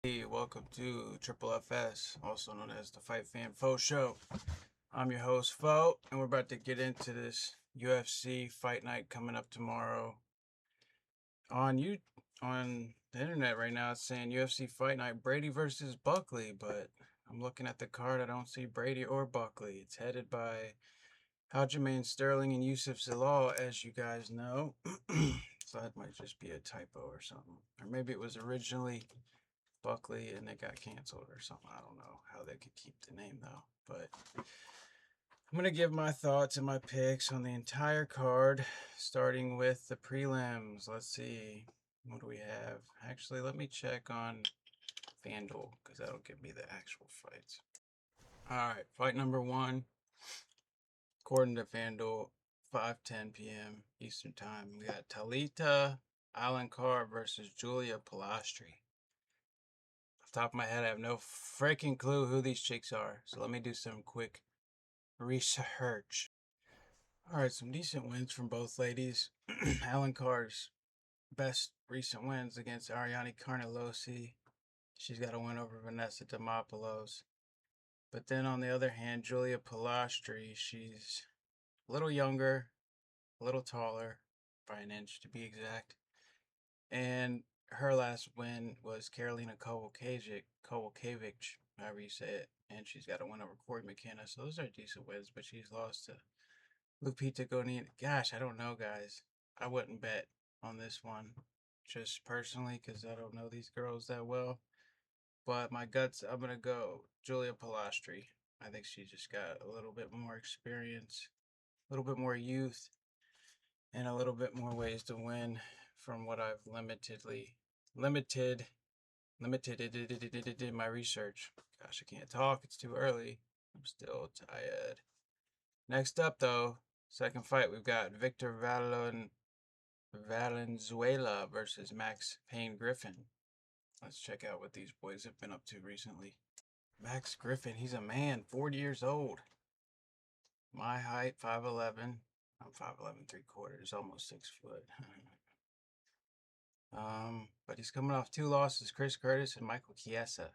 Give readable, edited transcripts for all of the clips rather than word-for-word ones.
Hey, welcome to Triple FS, also known as the Fight Fan Fo Show. I'm your host, Fo, and we're about to get into this UFC fight night coming up tomorrow. On the internet right now, it's saying UFC fight night Brady versus Buckley, but I'm looking at the card. I don't see Brady or Buckley. It's headed by Aljamain Sterling and Youssef Zalal, as you guys know. So that might just be a typo or something, or maybe it was originally Buckley and it got canceled or something. I don't know how they could keep the name though. But I'm going to give my thoughts and my picks on the entire card, starting with the prelims. Let's see. What do we have? Actually, let me check on FanDuel because that'll give me the actual fights. All right, fight number one, according to FanDuel, 5:10 p.m. Eastern Time. We got Talita Alencar versus Julia Pilastri. Off the top of my head, I have no freaking clue who these chicks are. So let me do some quick research. All right, some decent wins from both ladies. Alan Carr's best recent wins against Ariane Carnelosi. She's got a win over Vanessa Demopoulos. But then on the other hand, Julia Pilastri, she's a little younger, a little taller, by an inch to be exact. And her last win was Karolina Kowalkiewicz, however you say it. And she's got a win over Corey McKenna. So those are decent wins, but she's lost to Lupita Godinez. Gosh, I don't know, guys. I wouldn't bet on this one, just personally, because I don't know these girls that well. But my guts, I'm going to go Julia Pilastri. I think she just got a little bit more experience, a little bit more youth, and a little bit more ways to win from what I've limited in my research. Gosh, I can't talk. It's too early. I'm still tired. Next up, though, second fight, we've got Victor Valenzuela versus Max Payne Griffin. Let's check out what these boys have been up to recently. Max Griffin, he's a man, 40 years old. My height, 5'11". I'm 5'11", 3/4, almost 6 foot. But he's coming off two losses, Chris Curtis and Michael Chiesa.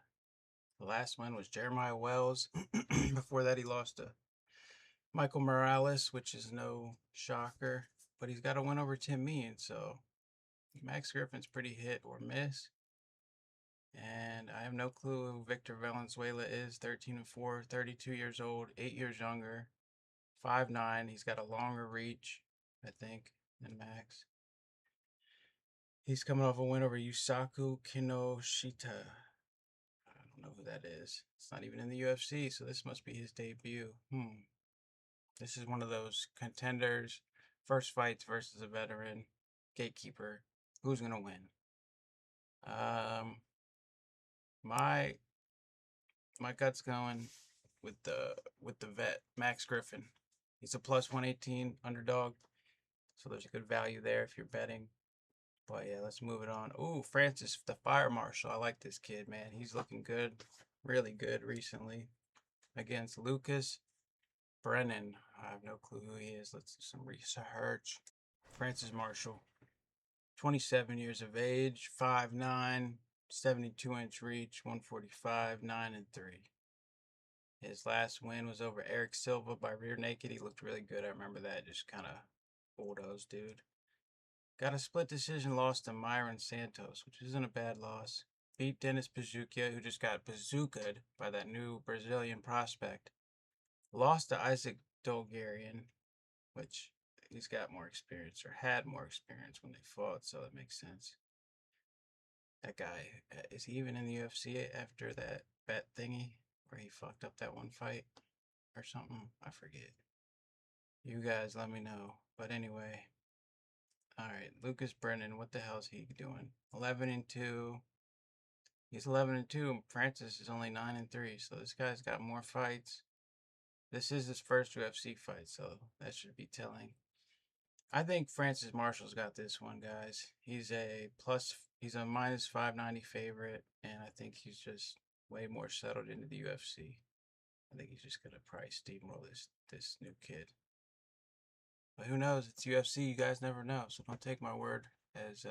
The last one was Jeremiah Wells. Before that, he lost to Michael Morales, which is no shocker. But he's got a win over Tim Mean, so Max Griffin's pretty hit or miss. And I have no clue who Victor Valenzuela is. 13-4, 32 years old, 8 years younger, 5'9". He's got a longer reach, I think, than Max. He's coming off a win over Yusaku Kinoshita. I don't know who that is. It's not even in the UFC, so this must be his debut. This is one of those contenders, first fights versus a veteran, gatekeeper. Who's gonna win? Um, my my gut's going with the vet Max Griffin. He's a plus 118 underdog, so there's a good value there if you're betting. But yeah, let's move it on. Ooh, Francis the Fire Marshal. I like this kid, man. He's looking good, really good recently against Lucas Brennan. I have no clue who he is. Let's do some research. Francis Marshall, 27 years of age, 5'9", 72-inch reach, 145, 9-3. His last win was over Eric Silva by rear naked. He looked really good. I remember that. Just kind of bulldoze, dude. Got a split decision loss to Myron Santos, which isn't a bad loss. Beat Dennis Bazooka, who just got bazookaed by that new Brazilian prospect. Lost to Isaac Dolgarian, which he's got more experience or had more experience when they fought, so it makes sense. That guy, is he even in the UFC after that bet thingy where he fucked up that one fight or something? I forget. You guys let me know. But anyway, all right, Lucas Brennan, what the hell is he doing? 11-2. He's 11-2. Francis is only 9-3. So this guy's got more fights. This is his first UFC fight, so that should be telling. I think Francis Marshall's got this one, guys. He's a minus 590 favorite, and I think he's just way more settled into the UFC. I think he's just gonna probably steamroll this new kid. But who knows? It's UFC. You guys never know. So don't take my word as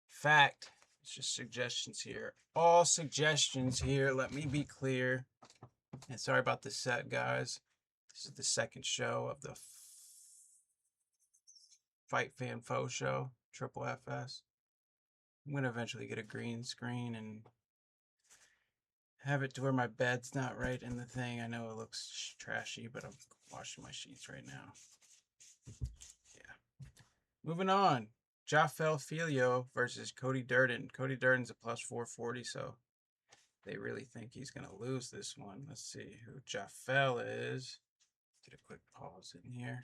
fact. It's just suggestions here. All suggestions here. Let me be clear. And sorry about the set, guys. This is the second show of the Fight Fan Fo show, Triple FS. I'm going to eventually get a green screen and have it to where my bed's not right in the thing. I know it looks trashy, but I'm washing my sheets right now. Yeah. Moving on. Jafel Filio versus Cody Durden. Cody Durden's a plus 440, so they really think he's going to lose this one. Let's see who Jafel is. Get a quick pause in here.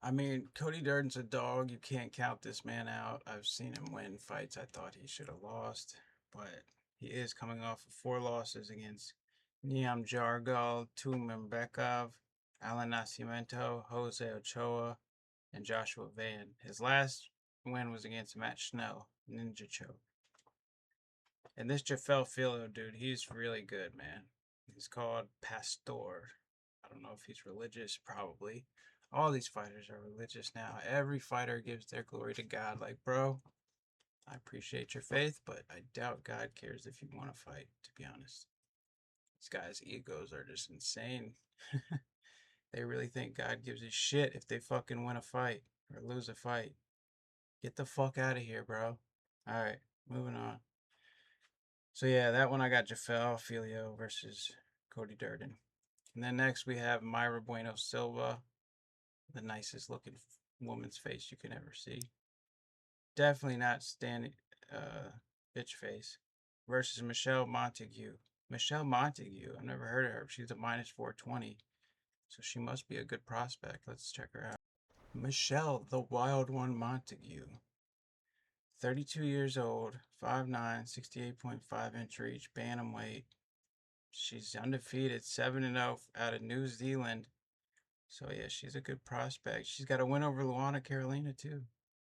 I mean, Cody Durden's a dog. You can't count this man out. I've seen him win fights I thought he should have lost, but he is coming off of 4 losses against Niam Jargal, Tumbekov, Alan Nascimento, Jose Ochoa, and Joshua Van. His last win was against Matt Schnell, Ninja Choke. And this Jafel Filio dude, he's really good, man. He's called Pastor. I don't know if he's religious, probably. All these fighters are religious now. Every fighter gives their glory to God. Like, bro, I appreciate your faith, but I doubt God cares if you want to fight, to be honest. These guys' egos are just insane. They really think God gives a shit if they fucking win a fight or lose a fight. Get the fuck out of here, bro. All right, moving on. So yeah, that one I got Jafel Filio versus Cody Durden. And then next we have Mayra Bueno Silva, the nicest looking woman's face you can ever see. Definitely not standing bitch face. Versus Michelle Montague. Michelle Montague, I've never heard of her. She's a minus 420. So she must be a good prospect. Let's check her out. Michelle, the Wild One Montague. 32 years old, 5'9", 68.5-inch reach, bantamweight. She's undefeated, 7-0 out of New Zealand. So yeah, she's a good prospect. She's got a win over Luana Carolina too.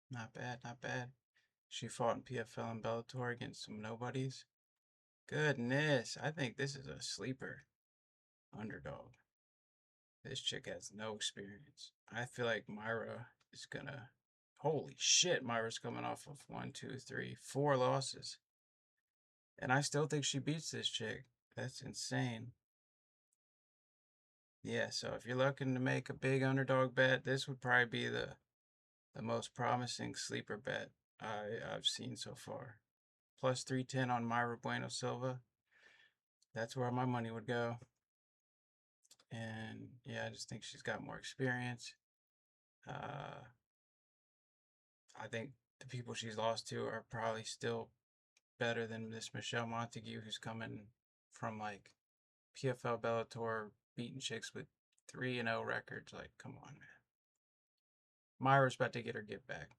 Not bad, not bad. She fought in PFL and Bellator against some nobodies. Goodness, I think this is a sleeper underdog. This chick has no experience. I feel like Mayra is gonna... Holy shit, Myra's coming off of 1, 2, 3, 4 losses. And I still think she beats this chick. That's insane. Yeah, so if you're looking to make a big underdog bet, this would probably be the most promising sleeper bet I've seen so far. Plus 310 on Mayra Bueno Silva. That's where my money would go. And yeah, I just think she's got more experience. I think the people she's lost to are probably still better than this Michelle Montague, who's coming from like PFL Bellator, beating chicks with 3-0 records. Like, come on, man. Myra's about to get her get back.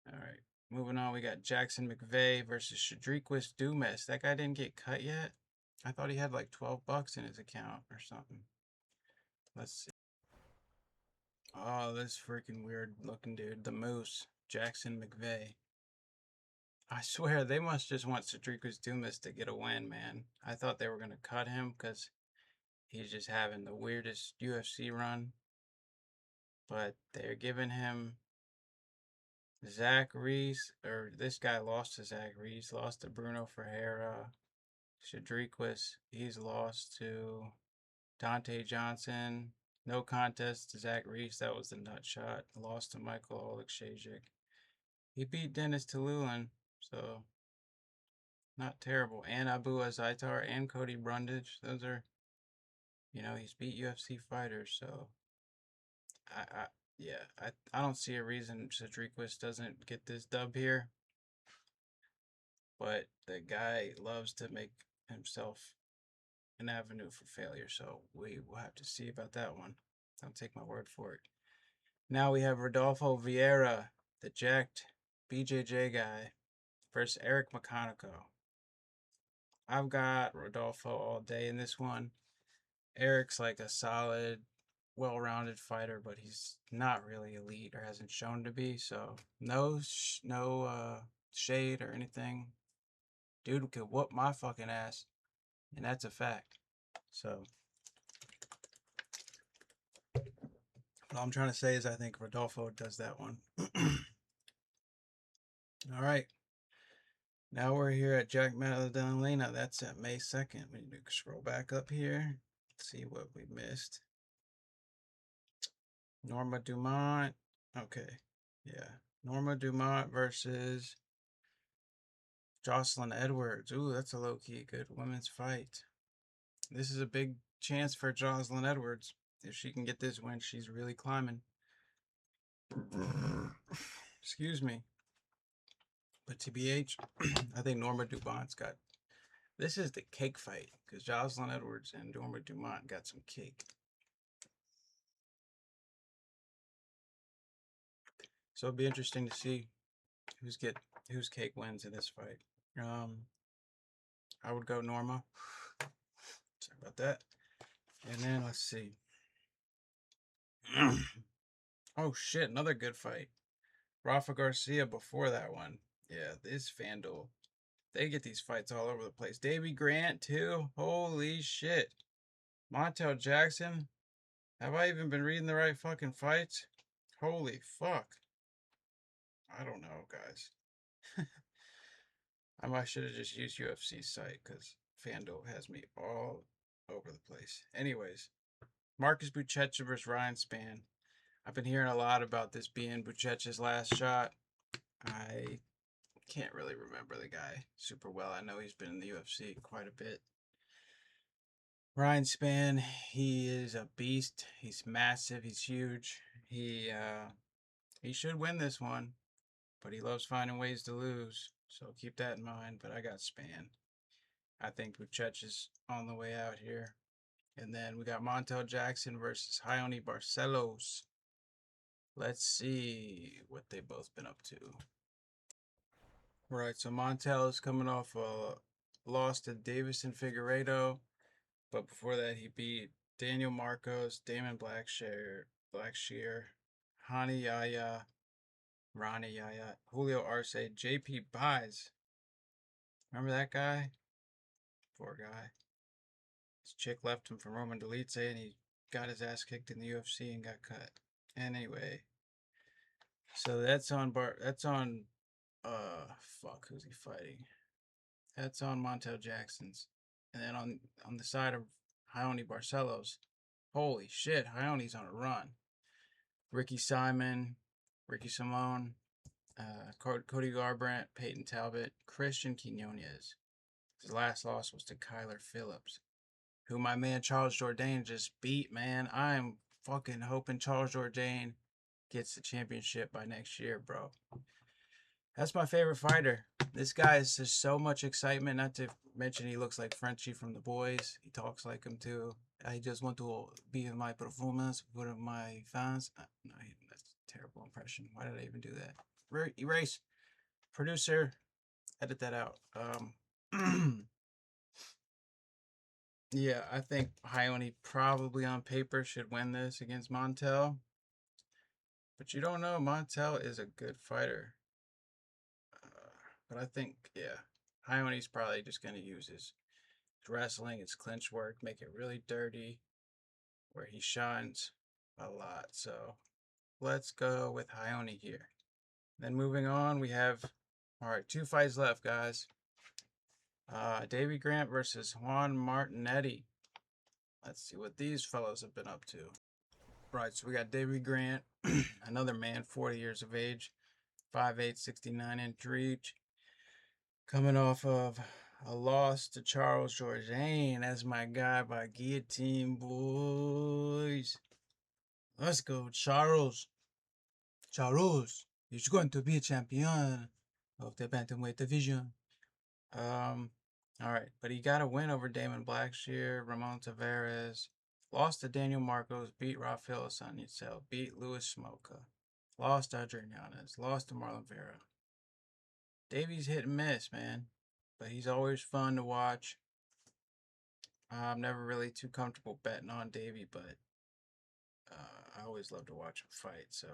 All right, moving on. We got Jackson McVeigh versus Shadriquis Dumas. That guy didn't get cut yet. I thought he had like $12 in his account or something. Let's see. Oh, this freaking weird looking dude. The Moose. Jackson McVeigh. I swear, they must just want Shadriquis Dumas to get a win, man. I thought they were going to cut him because he's just having the weirdest UFC run. But they're giving him Zach Reese, or this guy lost to Zach Reese, lost to Bruno Ferreira. Shadriquis, he's lost to Dante Johnson. No contest to Zach Reese, that was the nut shot. Lost to Michael Oleksiejczuk. He beat Dennis Tululin, so not terrible. And Abu Azaitar and Cody Brundage. Those are, he's beat UFC fighters, so I don't see a reason Shadriquis doesn't get this dub here. But the guy loves to make himself an avenue for failure, so we will have to see about that one. Don't take my word for it. Now we have Rodolfo Vieira, the jacked BJJ guy, versus Eric McConico. I've got Rodolfo all day in this one. Eric's like a solid, well-rounded fighter, but he's not really elite or hasn't shown to be, so no shade or anything. Dude could whoop my fucking ass, and that's a fact. So what I'm trying to say is I think Rodolfo does that one. All right. Now we're here at Jack Magdalena. That's at May 2nd. We need to scroll back up here. See what we missed. Norma Dumont. Okay. Yeah. Norma Dumont versus Jocelyn Edwards. Ooh, that's a low-key good women's fight. This is a big chance for Jocelyn Edwards. If she can get this win, she's really climbing. Excuse me. But TBH, I think Norma Dumont's got. This is the cake fight because Jocelyn Edwards and Norma Dumont got some cake. So it'll be interesting to see whose cake wins in this fight. I would go Norma. Sorry about that. And then let's see. Oh shit, another good fight. Rafa Garcia before that one. Yeah, this FanDuel. They get these fights all over the place. Davey Grant too. Holy shit. Montel Jackson. Have I even been reading the right fucking fights? Holy fuck. I don't know, guys. I should have just used UFC's site because FanDuel has me all over the place. Anyways, Marcus Buchecha versus Ryan Spann. I've been hearing a lot about this being Buchecha's last shot. I can't really remember the guy super well. I know he's been in the UFC quite a bit. Ryan Spann, he is a beast. He's massive. He's huge. He should win this one, but he loves finding ways to lose. So keep that in mind. But I got Spann. I think Buchecha is on the way out here. And then we got Montel Jackson versus Raoni Barcelos. Let's see what they've both been up to. Right, so Montel is coming off a loss to Davison Figueiredo, but before that he beat Daniel Marcos, Damon Blackshear, Hani Yaya, Ronnie Yaya, Julio Arce, JP Buys. Remember that guy? Poor guy. His chick left him for Roman Dolidze and he got his ass kicked in the UFC and got cut. Anyway, so that's on fuck, who's he fighting? That's on Montel Jackson's. And then on the side of Raoni Barcelos, holy shit, Raoni's on a run. Ricky Simon, Ricky Simone, Cody Garbrandt, Peyton Talbot, Christian Quinones. His last loss was to Kyler Phillips, who my man Charles Jourdain just beat, man. I'm fucking hoping Charles Jourdain gets the championship by next year, bro. That's my favorite fighter. This guy is just so much excitement. Not to mention he looks like Frenchie from The Boys. He talks like him too. I just want to be in my performance for my fans. No, that's a terrible impression. Why did I even do that? Erase. Producer, edit that out. Yeah, I think Raoni probably on paper should win this against Montel. But you don't know. Montel is a good fighter. But I think, yeah, Raoni's probably just going to use his wrestling, his clinch work, make it really dirty, where he shines a lot. So let's go with Raoni here. Then moving on, we have, all right, 2 fights left, guys. Davey Grant versus Juan Martinetti. Let's see what these fellows have been up to. Right, so we got Davey Grant, another man, 40 years of age, 5'8", 69-inch reach, coming off of a loss to Charles Jourdain. That's my guy by guillotine, boys. Let's go, Charles. Charles is going to be a champion of the bantamweight division. All right, but he got a win over Damon Blackshear, Ramon Tavares, lost to Daniel Marcos, beat Rafael Asanyacel, beat Luis Smoka, lost to Adrian Yanez, lost to Marlon Vera. Davey's hit and miss, man, but he's always fun to watch. I'm never really too comfortable betting on Davey, but I always love to watch him fight. So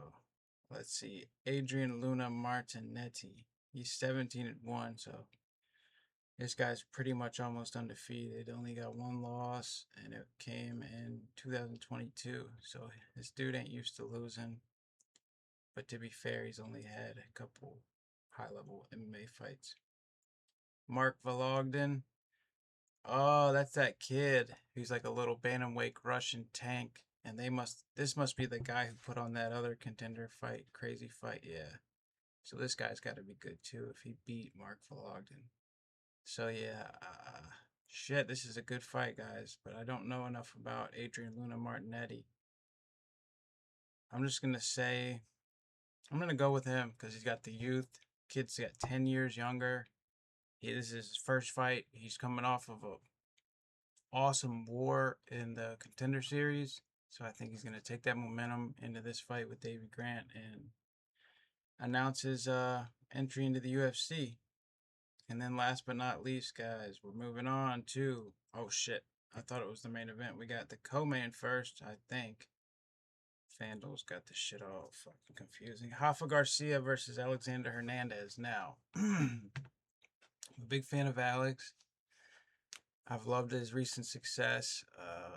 let's see, Adrian Luna Martinetti. He's 17-1, so this guy's pretty much almost undefeated. Only got 1 loss, and it came in 2022. So this dude ain't used to losing. But to be fair, he's only had a couple high-level MMA fights. Mark Vologden. Oh, that's that kid who's like a little bantamweight Russian tank. And this must be the guy who put on that other contender fight, crazy fight, yeah. So this guy's got to be good too if he beat Mark Vologden. So yeah, shit, this is a good fight, guys. But I don't know enough about Adrian Luna Martinetti. I'm just gonna say I'm gonna go with him because he's got the youth. Kid's got 10 years younger. This is his first fight. He's coming off of a awesome war in the contender series. So I think he's gonna take that momentum into this fight with Davey Grant and announce his entry into the UFC. And then last but not least, guys, we're moving on to oh shit. I thought it was the main event. We got the co-main first, I think. FanDuel's got this shit all fucking confusing. Rafa Garcia versus Alexander Hernandez. Now, I'm a big fan of Alex. I've loved his recent success.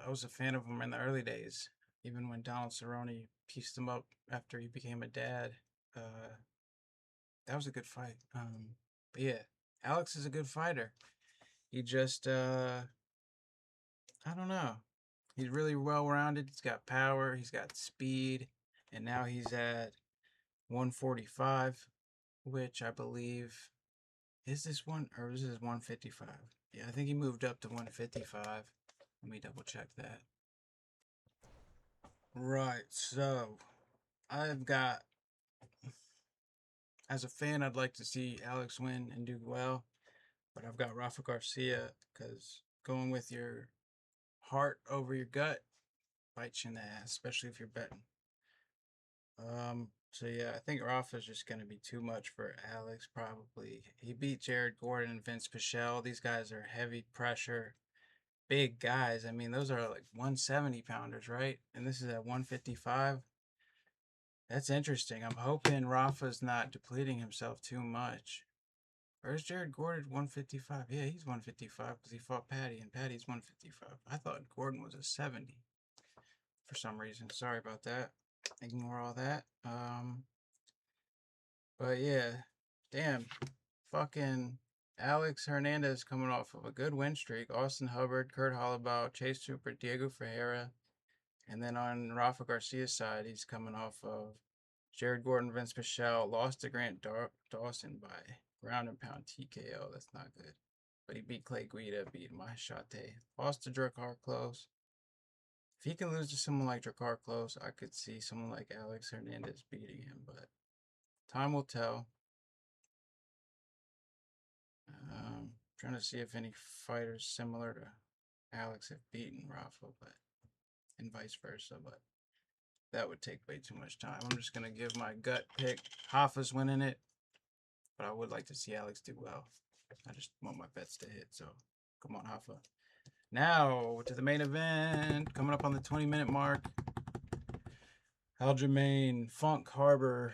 I was a fan of him in the early days, even when Donald Cerrone pieced him up after he became a dad. Uh, that was a good fight. But yeah, Alex is a good fighter. He just, I don't know. He's really well rounded. He's got power. He's got speed, and now he's at 145, which I believe is this one or is this 155? Yeah, I think he moved up to 155. Let me double check that. Right, so I've got, as a fan, I'd like to see Alex win and do well, but I've got Rafa Garcia because going with your heart over your gut bites you in the ass, especially if you're betting. So yeah, I think Rafa's just gonna be too much for Alex. Probably he beat Jared Gordon and Vince Pichel. These guys are heavy pressure, big guys. I mean, those are like 170 pounders, right? And this is at 155. That's interesting. I'm hoping Rafa's not depleting himself too much. Or is Jared Gordon 155? Yeah, he's 155 because he fought Patty, and Patty's 155. I thought Gordon was a 70 for some reason. Sorry about that. Ignore all that. But yeah, damn, fucking Alex Hernandez coming off of a good win streak. Austin Hubbard, Kurt Hollabaugh, Chase Super, Diego Ferreira. And then on Rafa Garcia's side, he's coming off of Jared Gordon, Vince Pichel, lost to Grant Dawson by ground and pound TKO. That's not good. But he beat Clay Guida, beat Mahashate, lost to Drakkar Close. If he can lose to someone like Drakkar Close, I could see someone like Alex Hernandez beating him, but time will tell. Trying to see if any fighters similar to Alex have beaten Rafa, but and vice versa, but that would take way too much time. I'm just gonna give my gut pick. Rafa's winning it, but I would like to see Alex do well. I just want my bets to hit, so come on, Rafa. Now to the main event, coming up on the 20-minute mark. Aljamain, Funk Harbor.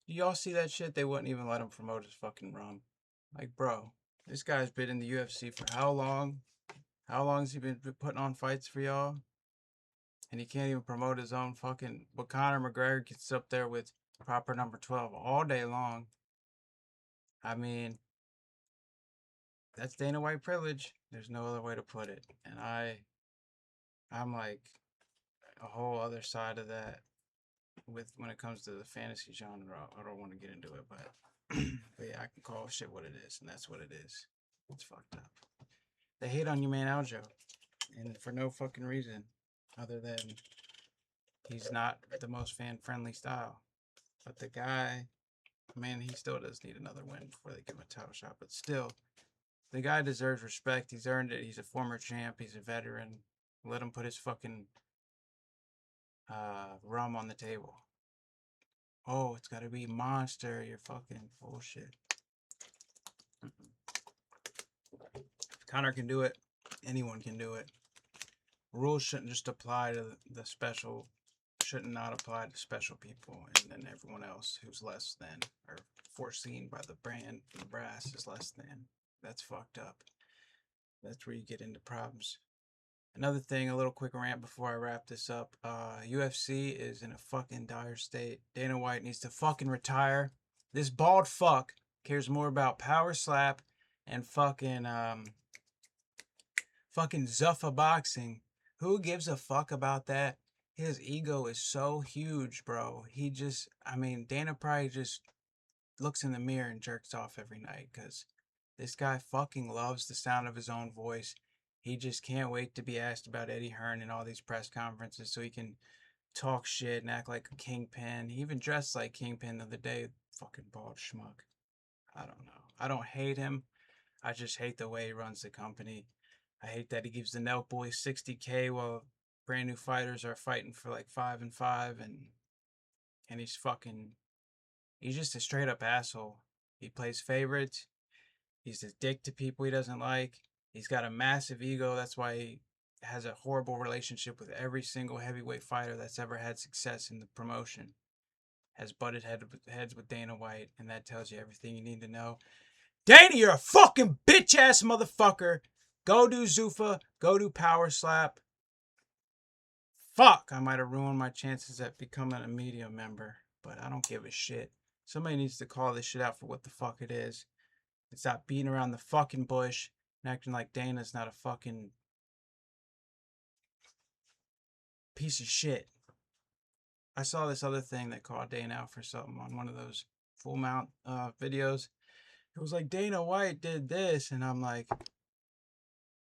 Do y'all see that shit? They wouldn't even let him promote his fucking rum. Like, bro, this guy's been in the UFC for how long? How long has he been putting on fights for y'all? And he can't even promote his own fucking. But Conor McGregor gets up there with proper number 12 all day long. I mean, that's Dana White privilege. There's no other way to put it. And I'm like a whole other side of that with when it comes to the fantasy genre. I don't want to get into it, but but yeah, I can call shit what it is, and that's what it is. It's fucked up. They hate on you, man, Aljo, and for no fucking reason other than he's not the most fan friendly style. But the guy, man, he still does need another win before they give him a title shot. But still, the guy deserves respect. He's earned it. He's a former champ. He's a veteran. Let him put his fucking rum on the table. Oh, it's got to be Monster. You're fucking bullshit. If Connor can do it, anyone can do it. Rules shouldn't just apply to the special, shouldn't not apply to special people, and then everyone else who's less than or foreseen by the brand, the brass is less than. That's fucked up. That's where you get into problems. Another thing, a little quick rant before I wrap this up. UFC is in a fucking dire state. Dana White needs to fucking retire. This bald fuck cares more about power slap and fucking Zuffa Boxing. Who gives a fuck about that? His ego is so huge, bro. Dana probably just looks in the mirror and jerks off every night because this guy fucking loves the sound of his own voice. He just can't wait to be asked about Eddie Hearn in all these press conferences so he can talk shit and act like a kingpin. He even dressed like Kingpin the other day. Fucking bald schmuck. I don't know. I don't hate him. I just hate the way he runs the company. I hate that he gives the Nelk Boys 60K while brand new fighters are fighting for like 5-5, and he's just a straight up asshole. He plays favorites. He's a dick to people he doesn't like. He's got a massive ego. That's why he has a horrible relationship with every single heavyweight fighter that's ever had success in the promotion. Has butted heads with Dana White, and that tells you everything you need to know. Dana, you're a fucking bitch ass motherfucker. Go do Zuffa. Go do Power Slap. Fuck, I might have ruined my chances at becoming a media member, but I don't give a shit. Somebody needs to call this shit out for what the fuck it is. And stop beating around the fucking bush and acting like Dana's not a fucking piece of shit. I saw this other thing that called Dana out for something on one of those full mount videos. It was like, Dana White did this, and I'm like,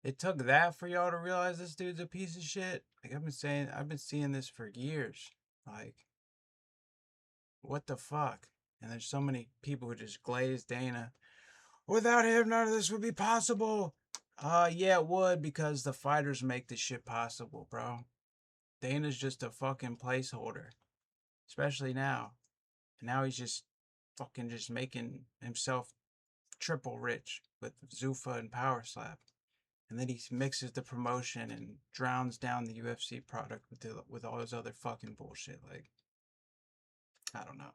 it took that for y'all to realize this dude's a piece of shit? Like, I've been seeing this for years. Like, what the fuck? And there's so many people who just glaze Dana. Without him, none of this would be possible. Yeah, it would, because the fighters make this shit possible, bro. Dana's just a fucking placeholder. Especially now. And now he's just fucking just making himself triple rich with Zuffa and Power Slap. And then he mixes the promotion and drowns down the UFC product with all his other fucking bullshit. Like, I don't know.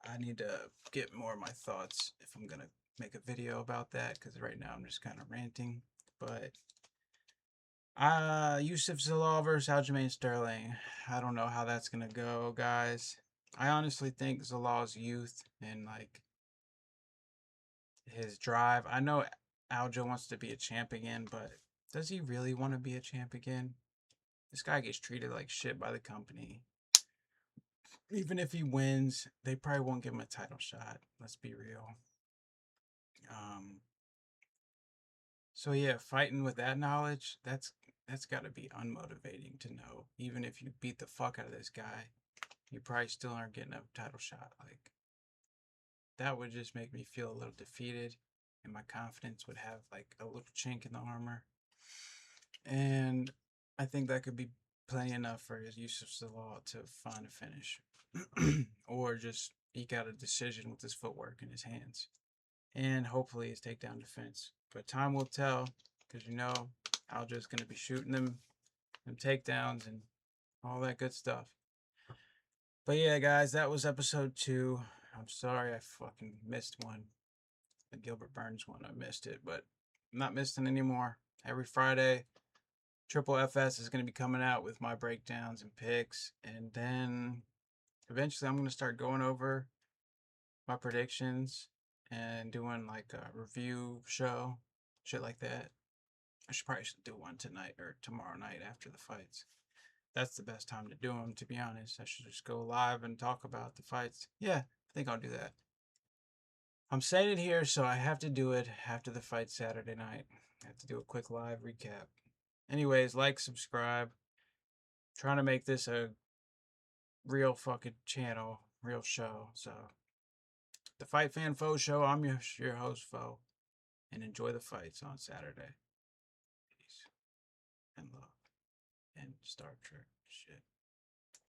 I need to get more of my thoughts if I'm gonna make a video about that, because right now I'm just kind of ranting. But Youssef Zalal versus Aljamain Sterling. I don't know how that's gonna go, guys. I honestly think Zalal's youth and like his drive. I know Aljo wants to be a champ again, but does he really want to be a champ again? This guy gets treated like shit by the company. Even if he wins, they probably won't give him a title shot. Let's be real. So yeah, fighting with that knowledge, that's got to be unmotivating to know. Even if you beat the fuck out of this guy, you probably still aren't getting a title shot. Like, that would just make me feel a little defeated, and my confidence would have like a little chink in the armor. And I think that could be plenty enough for Youssef Zalal to find a finish. Or just eke out a decision with his footwork in his hands. And hopefully his takedown defense. But time will tell, because you know Aljo's going to be shooting them takedowns and all that good stuff. But yeah, guys, that was episode 2. I'm sorry I fucking missed one. The Gilbert Burns one, I missed it, but I'm not missing anymore. Every Friday, Triple FS is going to be coming out with my breakdowns and picks, and then eventually I'm going to start going over my predictions and doing like a review show, shit like that. I probably should do one tonight or tomorrow night after the fights. That's the best time to do them, to be honest. I should just go live and talk about the fights. Yeah, I think I'll do that. I'm saying it here, so I have to do it after the fight Saturday night. I have to do a quick live recap. Anyways, like, subscribe. I'm trying to make this a real fucking channel, real show. So, the Fight Fan Foe Show, I'm your host, Foe. And enjoy the fights on Saturday. Peace and love and Star Trek shit.